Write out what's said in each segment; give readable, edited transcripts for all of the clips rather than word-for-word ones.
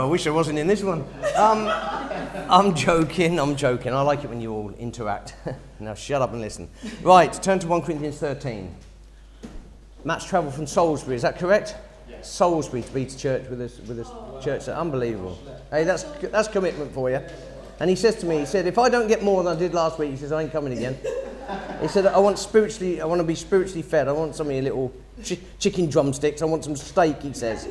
wish I wasn't in this one. I'm joking. I like it when you all interact. Now shut up and listen. Right, turn to 1 Corinthians 13. Matt's travelled from Salisbury, is that correct? Yes. Salisbury to be to church with us church. Unbelievable. Hey, that's commitment for you. And he says to me, he said, if I don't get more than I did last week, he says, I ain't coming again. He said, I want to be spiritually fed. I want some of your little chicken drumsticks. I want some steak, he says.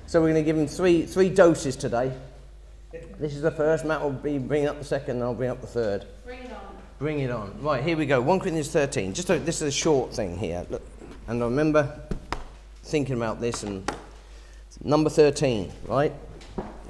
So we're going to give him three doses today. This is the first. Matt will be bringing up the second, and I'll bring up the third. Bring it on. Bring it on. Right, here we go. 1 Corinthians 13. This is a short thing here. Look, and I remember thinking about this, and number 13, right?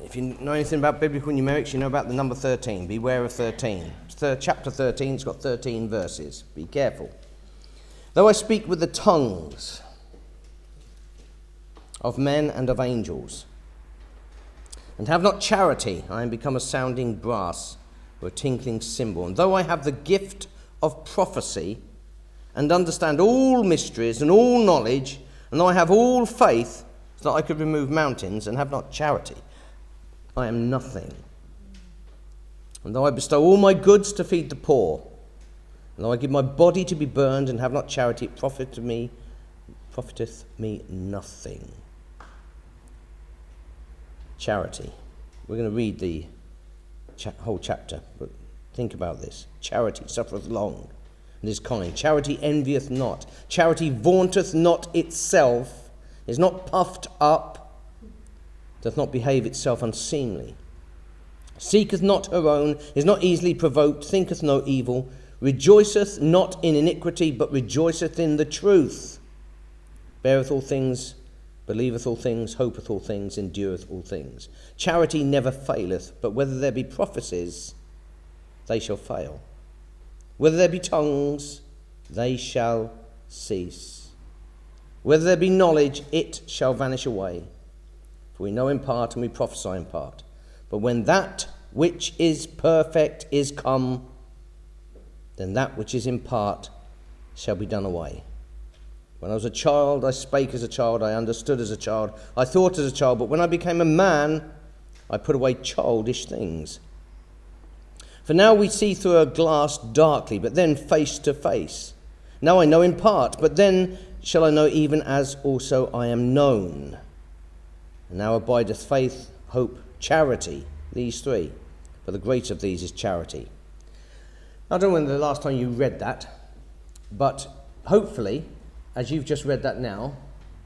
If you know anything about biblical numerics, you know about the number 13. Beware of 13. Chapter 13, it's got 13 verses. Be careful. Though I speak with the tongues of men and of angels, and have not charity, I am become a sounding brass or a tinkling cymbal. And though I have the gift of prophecy, and understand all mysteries and all knowledge, and though I have all faith, so that I could remove mountains, and have not charity, I am nothing. And though I bestow all my goods to feed the poor, and though I give my body to be burned, and have not charity, it profiteth me nothing. Charity. We're going to read the whole chapter, but think about this. Charity suffereth long, and is kind. Charity envieth not. Charity vaunteth not itself, is not puffed up, doth not behave itself unseemly, seeketh not her own, is not easily provoked, thinketh no evil, rejoiceth not in iniquity, but rejoiceth in the truth, beareth all things, believeth all things, hopeth all things, endureth all things. Charity never faileth, but whether there be prophecies, they shall fail. Whether there be tongues, they shall cease. Whether there be knowledge, it shall vanish away. For we know in part and we prophesy in part. But when that which is perfect is come, then that which is in part shall be done away. When I was a child, I spake as a child, I understood as a child, I thought as a child, but when I became a man, I put away childish things. For now we see through a glass darkly, but then face to face. Now I know in part, but then shall I know even as also I am known. And now abideth faith, hope, charity, these three. But the greatest of these is charity. I don't know when the last time you read that, but hopefully, as you've just read that now,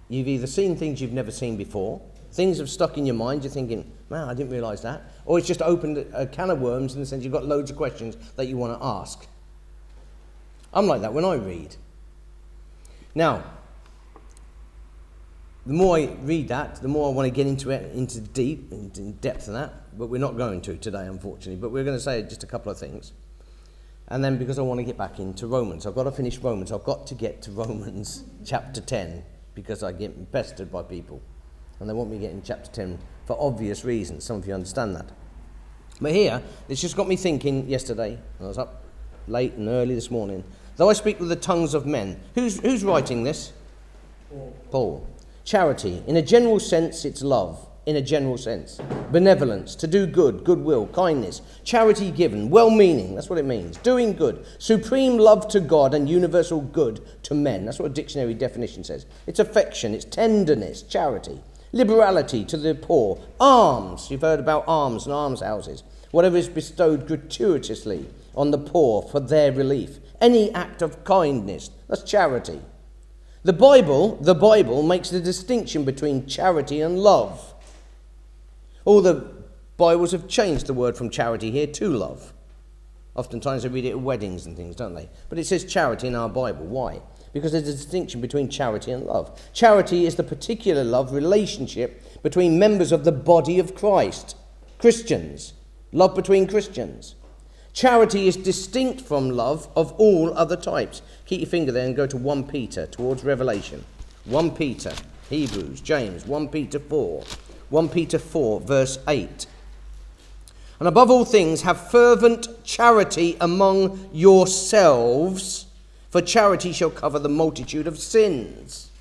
you've either seen things you've never seen before, things have stuck in your mind, you're thinking, man, I didn't realise that, or it's just opened a can of worms in the sense you've got loads of questions that you want to ask. I'm like that when I read. Now, the more I read that, the more I want to get into it, into depth of that, but we're not going to today, unfortunately, but we're going to say just a couple of things. And then because I want to get back into Romans, I've got to finish Romans. I've got to get to Romans chapter 10 because I get pestered by people. And they want me to get in chapter 10 for obvious reasons. Some of you understand that. But here, it's just got me thinking yesterday. I was up late and early this morning. Though I speak with the tongues of men. Who's writing this? Paul. Charity. In a general sense, it's love. In a general sense. Benevolence, to do good, goodwill, kindness, charity given, well-meaning, that's what it means, doing good, supreme love to God and universal good to men. That's what a dictionary definition says. It's affection, it's tenderness, charity, liberality to the poor, alms, you've heard about alms and almshouses, whatever is bestowed gratuitously on the poor for their relief, any act of kindness, that's charity. The Bible makes the distinction between charity and love. All the Bibles have changed the word from charity here to love. Oftentimes they read it at weddings and things, don't they? But it says charity in our Bible. Why? Because there's a distinction between charity and love. Charity is the particular love relationship between members of the body of Christ. Christians. Love between Christians. Charity is distinct from love of all other types. Keep your finger there and go to 1 Peter towards Revelation. 1 Peter, Hebrews, James, 1 Peter 4. 1 Peter 4, verse 8. And above all things, have fervent charity among yourselves, for charity shall cover the multitude of sins.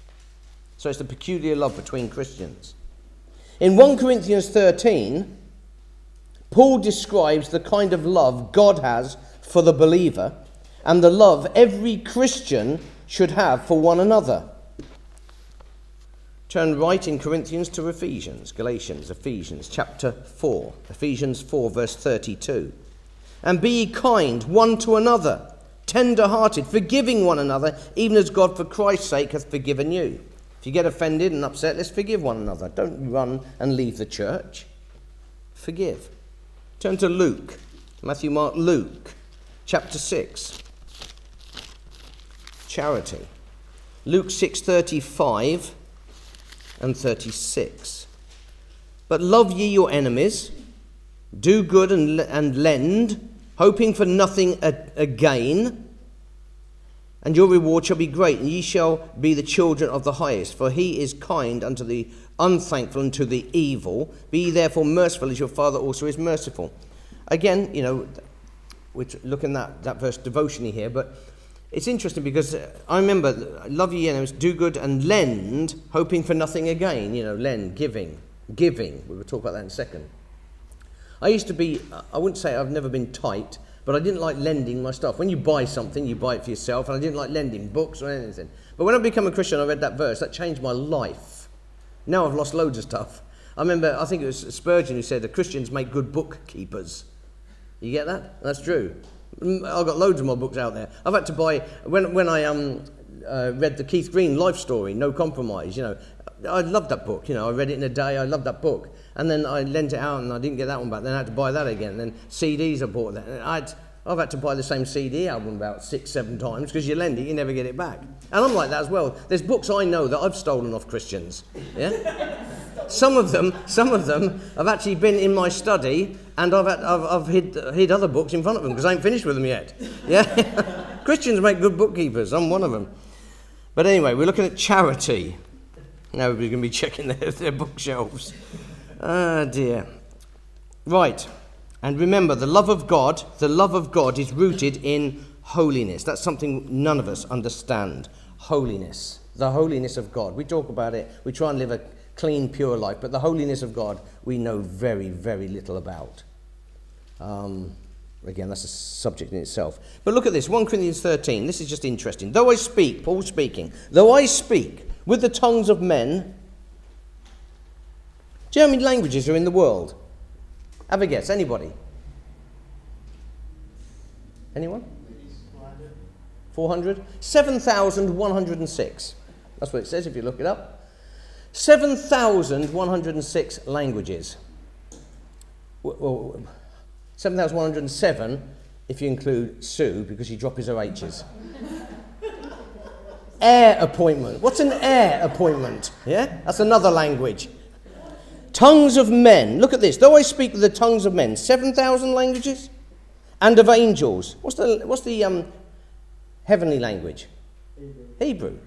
So it's the peculiar love between Christians. In 1 Corinthians 13, Paul describes the kind of love God has for the believer and the love every Christian should have for one another. Turn right in Corinthians to Ephesians chapter 4. Ephesians 4 verse 32. And be ye kind one to another, tender-hearted, forgiving one another, even as God for Christ's sake hath forgiven you. If you get offended and upset, let's forgive one another. Don't run and leave the church. Forgive. Turn to Luke. Matthew, Mark, Luke, chapter 6. Charity. Luke 6:35 and 36. But love ye your enemies, do good and lend, hoping for nothing again, and your reward shall be great, and ye shall be the children of the highest, for he is kind unto the unthankful and to the evil. Be ye therefore merciful, as your Father also is merciful. Again, we're looking at that verse devotionally here, but it's interesting because I remember, love ye enemies, do good and lend, hoping for nothing again. Lend, giving. We will talk about that in a second. I used to be, I wouldn't say I've never been tight, but I didn't like lending my stuff. When you buy something, you buy it for yourself, and I didn't like lending books or anything. But when I became a Christian, I read that verse. That changed my life. Now I've lost loads of stuff. I remember, I think it was Spurgeon who said, the Christians make good bookkeepers. You get that? That's true. I've got loads of more books out there. I've had to buy, when I read the Keith Green life story, No Compromise, I loved that book. I read it in a day. I loved that book. And then I lent it out and I didn't get that one back. Then I had to buy that again. And then CDs I bought that. I've had to buy the same CD album about 6-7 times because you lend it, you never get it back. And I'm like that as well. There's books I know that I've stolen off Christians. Yeah? Some of them have actually been in my study, and I've hid other books in front of them because I ain't finished with them yet. Yeah, Christians make good bookkeepers. I'm one of them. But anyway, we're looking at charity. Now everybody's going to be checking their bookshelves. Ah, dear. Right, and remember, the love of God is rooted in holiness. That's something none of us understand. Holiness, the holiness of God. We talk about it. We try and live a clean, pure life, but the holiness of God we know very, very little about. Again, that's a subject in itself. But look at this, 1 Corinthians 13. This is just interesting. Though I speak, Paul's speaking, though I speak with the tongues of men. Do you know how many languages are in the world? Have a guess, anybody? Anyone? 400? 7,106. That's what it says if you look it up. 7,106 languages. Well, 7,107 if you include Sue, because she drops her H's. Air appointment. What's an air appointment? Yeah? That's another language. Tongues of men. Look at this. Though I speak with the tongues of men, 7,000 languages, and of angels. What's the heavenly language? Hebrew.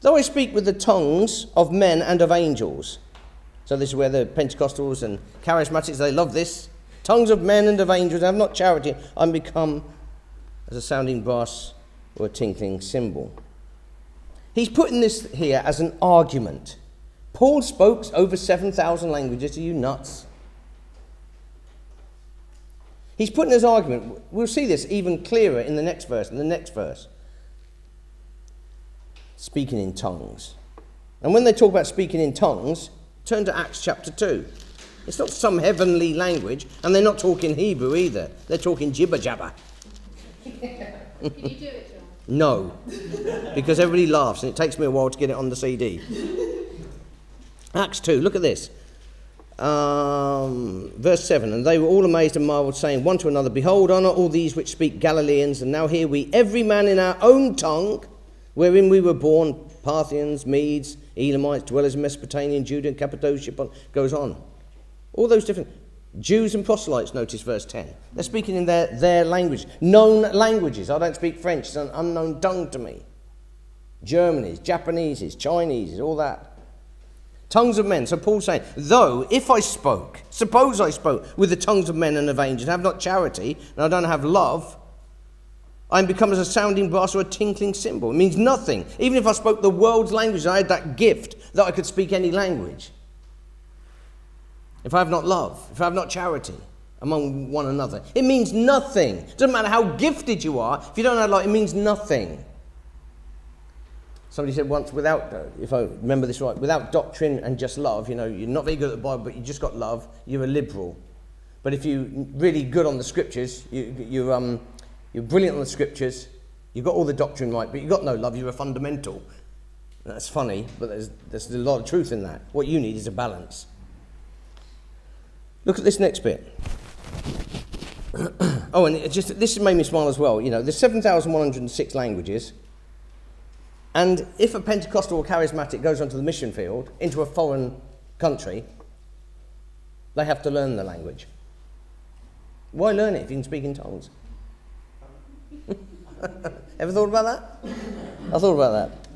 Though I speak with the tongues of men and of angels. So this is where the Pentecostals and Charismatics, they love this. Tongues of men and of angels, and have not charity, I'm become as a sounding brass or a tinkling cymbal. He's putting this here as an argument. Paul spoke over 7,000 languages. Are you nuts? He's putting his argument. We'll see this even clearer in the next verse, Speaking in tongues. And when they talk about speaking in tongues, turn to Acts chapter 2. It's not some heavenly language, and they're not talking Hebrew either. They're talking jibber-jabber. Can you do it, John? No, because everybody laughs, and it takes me a while to get it on the CD. Acts 2, look at this. Verse 7, and they were all amazed and marveled, saying one to another, behold, honour all these which speak Galileans, and now hear we every man in our own tongue, wherein we were born, Parthians, Medes, Elamites, dwellers in Mesopotamia, Judah, and Cappadocia, goes on. All those different Jews and proselytes, notice verse 10. They're speaking in their language, known languages. I don't speak French, it's an unknown tongue to me. Germany's, Japanese's, Chinese's, all that. Tongues of men. So Paul's saying, though, suppose I spoke with the tongues of men and of angels, and have not charity, and I don't have love, I'm become as a sounding brass or a tinkling cymbal. It means nothing. Even if I spoke the world's language, I had that gift that I could speak any language. if I have not love, if I have not charity among one another, it means nothing. It doesn't matter how gifted you are, if you don't have love, it means nothing. Somebody said once, if I remember this right, without doctrine and just love, you're not very good at the Bible, but you just got love, you're a liberal. But if you're really good on the scriptures, you're brilliant on the scriptures, you've got all the doctrine right, but you've got no love, you're a fundamental. That's funny, but there's a lot of truth in that. What you need is a balance. Look at this next bit. Oh, and this made me smile as well. There's 7,106 languages. And if a Pentecostal or charismatic goes onto the mission field, into a foreign country, they have to learn the language. Why learn it if you can speak in tongues? Ever thought about that? I thought about that.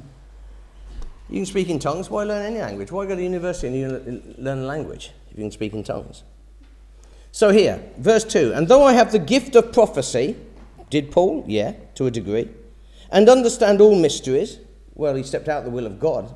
You can speak in tongues, why learn any language? Why go to university and you learn a language if you can speak in tongues? So here, verse 2, and though I have the gift of prophecy, did Paul? Yeah, to a degree. And understand all mysteries. Well, he stepped out of the will of God,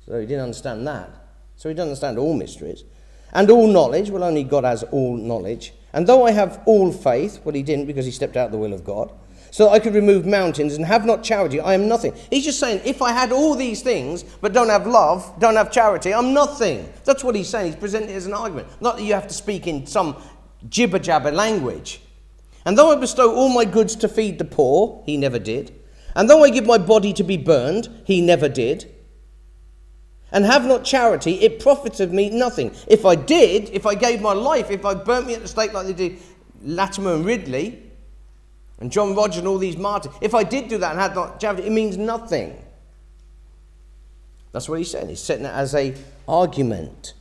so he didn't understand that. So he didn't understand all mysteries. And all knowledge, well, only God has all knowledge. And though I have all faith, well, he didn't because he stepped out of the will of God, so that I could remove mountains and have not charity, I am nothing. He's just saying, if I had all these things, but don't have love, don't have charity, I'm nothing. That's what he's saying. He's presenting it as an argument. Not that you have to speak in some jibber-jabber language. And though I bestow all my goods to feed the poor, he never did. And though I give my body to be burned, he never did. And have not charity, it profited me nothing. If I did, if I gave my life, if I burnt me at the stake like they did Latimer and Ridley, and John Rogers and all these martyrs, if I did do that and had not charity, it means nothing. That's what he's saying. He's setting it as an argument.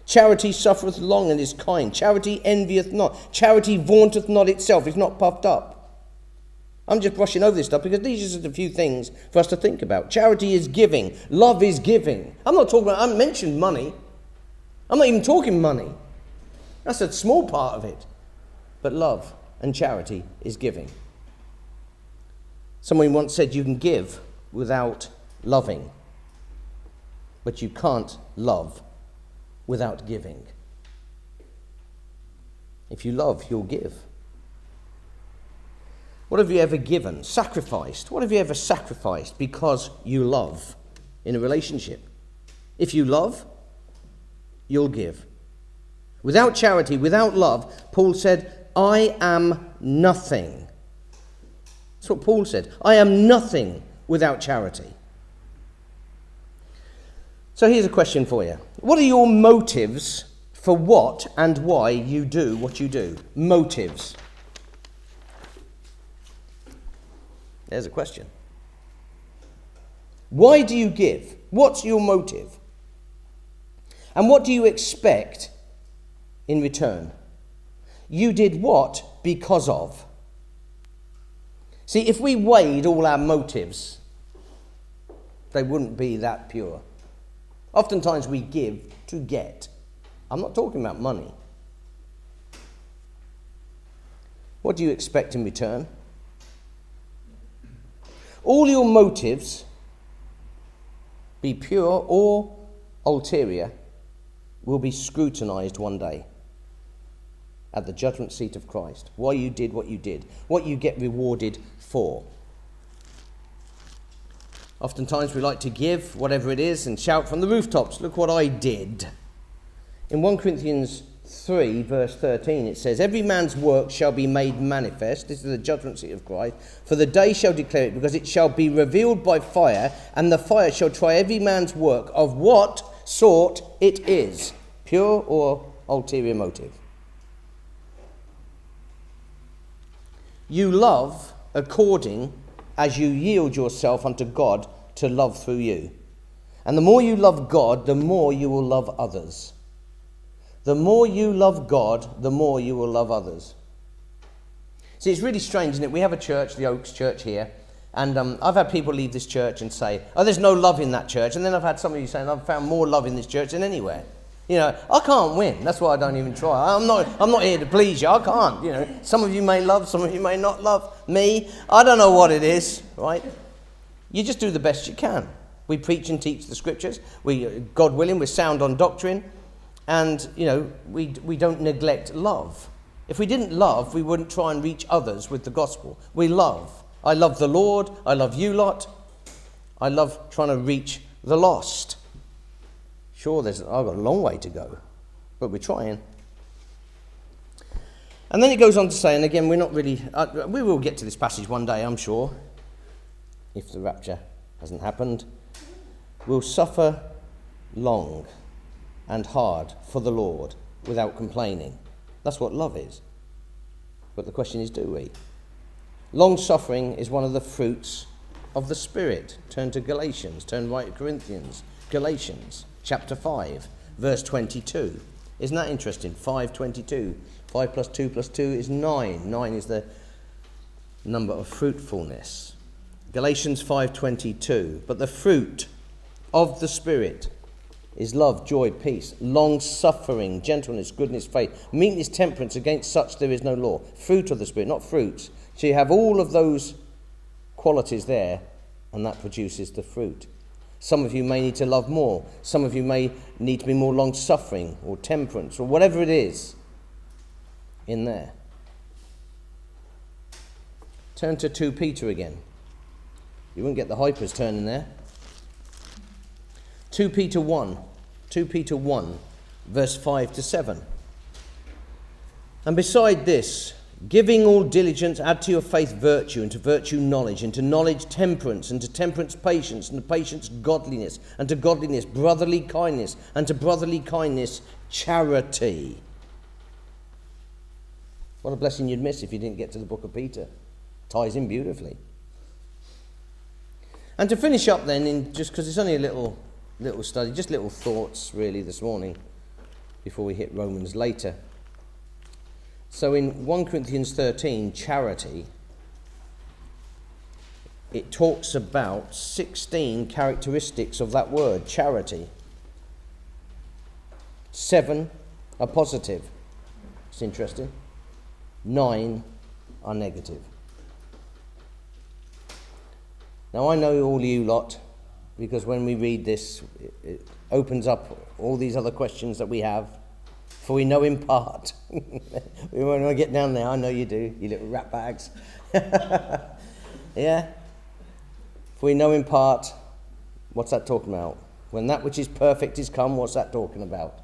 Charity suffereth long and is kind. Charity envieth not. Charity vaunteth not itself. It's not puffed up. I'm just brushing over this stuff because these are just a few things for us to think about. Charity is giving. Love is giving. I haven't mentioned money. I'm not even talking money. That's a small part of it. But love and charity is giving. Someone once said you can give without loving, but you can't love without giving. If you love, you'll give. What have you ever given? Sacrificed. What have you ever sacrificed because you love in a relationship? If you love, you'll give. Without charity, without love, Paul said, I am nothing. That's what Paul said. I am nothing without charity. So here's a question for you. What are your motives for what and why you do what you do? Motives. There's a question. Why do you give? What's your motive? And what do you expect in return? You did what because of? See, if we weighed all our motives, they wouldn't be that pure. Oftentimes we give to get. I'm not talking about money. What do you expect in return? All your motives, be pure or ulterior, will be scrutinized one day at the judgment seat of Christ. Why you did what you did, what you get rewarded for. Oftentimes we like to give whatever it is and shout from the rooftops, look what I did. In 1 Corinthians 3 verse 13 it says, every man's work shall be made manifest, this is the judgment seat of Christ, for the day shall declare it, because it shall be revealed by fire, and the fire shall try every man's work of what sort it is, pure or ulterior motive. You love according as you yield yourself unto God to love through you. And the more you love God, the more you will love others. The more you love God, the more you will love others. See, it's really strange, isn't it? We have a church, the Oaks Church here, and I've had people leave this church and say, oh, there's no love in that church. And then I've had somebody saying, I've found more love in this church than anywhere. I can't win. That's why I don't even try. I'm not here to please you. I can't. Some of you may love, some of you may not love me. I don't know what it is, right? You just do the best you can. We preach and teach the scriptures. God willing, we're sound on doctrine. And, we don't neglect love. If we didn't love, we wouldn't try and reach others with the gospel. We love. I love the Lord. I love you lot. I love trying to reach the lost. Sure, I've got a long way to go, but we're trying. And then it goes on to say, and again, we're not really... we will get to this passage one day, I'm sure, if the rapture hasn't happened. We'll suffer long and hard for the Lord without complaining. That's what love is. But the question is, do we? Long suffering is one of the fruits of the Spirit. Turn to Galatians. Turn right to Corinthians. Galatians chapter 5, verse 22. Isn't that interesting? 5:22. 5 plus 2 plus 2 is 9. 9 is the number of fruitfulness. Galatians 5:22. But the fruit of the Spirit is love, joy, peace, long-suffering, gentleness, goodness, faith, meekness, temperance. Against such there is no law. Fruit of the Spirit, not fruits. So you have all of those qualities there, and that produces the fruit. Some of you may need to love more. Some of you may need to be more long-suffering or temperance or whatever it is in there. Turn to 2 Peter again. You wouldn't get the hypers turning there. 2 Peter 1, verse 5 to 7. And beside this, giving all diligence, add to your faith virtue, and to virtue knowledge, and to knowledge temperance, and to temperance patience, and to patience godliness, and to godliness brotherly kindness, and to brotherly kindness charity. What a blessing you'd miss if you didn't get to the book of Peter. Ties in beautifully. And to finish up then, just because it's only a little study, just little thoughts really this morning before we hit Romans later. So in 1 Corinthians 13, charity, it talks about 16 characteristics of that word, charity. 7 are positive. It's interesting. 9 are negative. Now I know all you lot, because when we read this, it opens up all these other questions that we have. For we know in part. When I get down there, I know you do, you little rat bags. Yeah? For we know in part, what's that talking about? When that which is perfect is come, what's that talking about?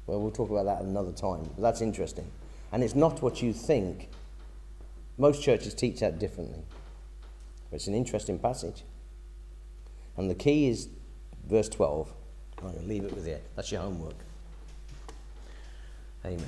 Well, we'll talk about that another time. But that's interesting. And it's not what you think. Most churches teach that differently. But it's an interesting passage. And the key is verse 12. I'm going to leave it with you. That's your homework. Amen.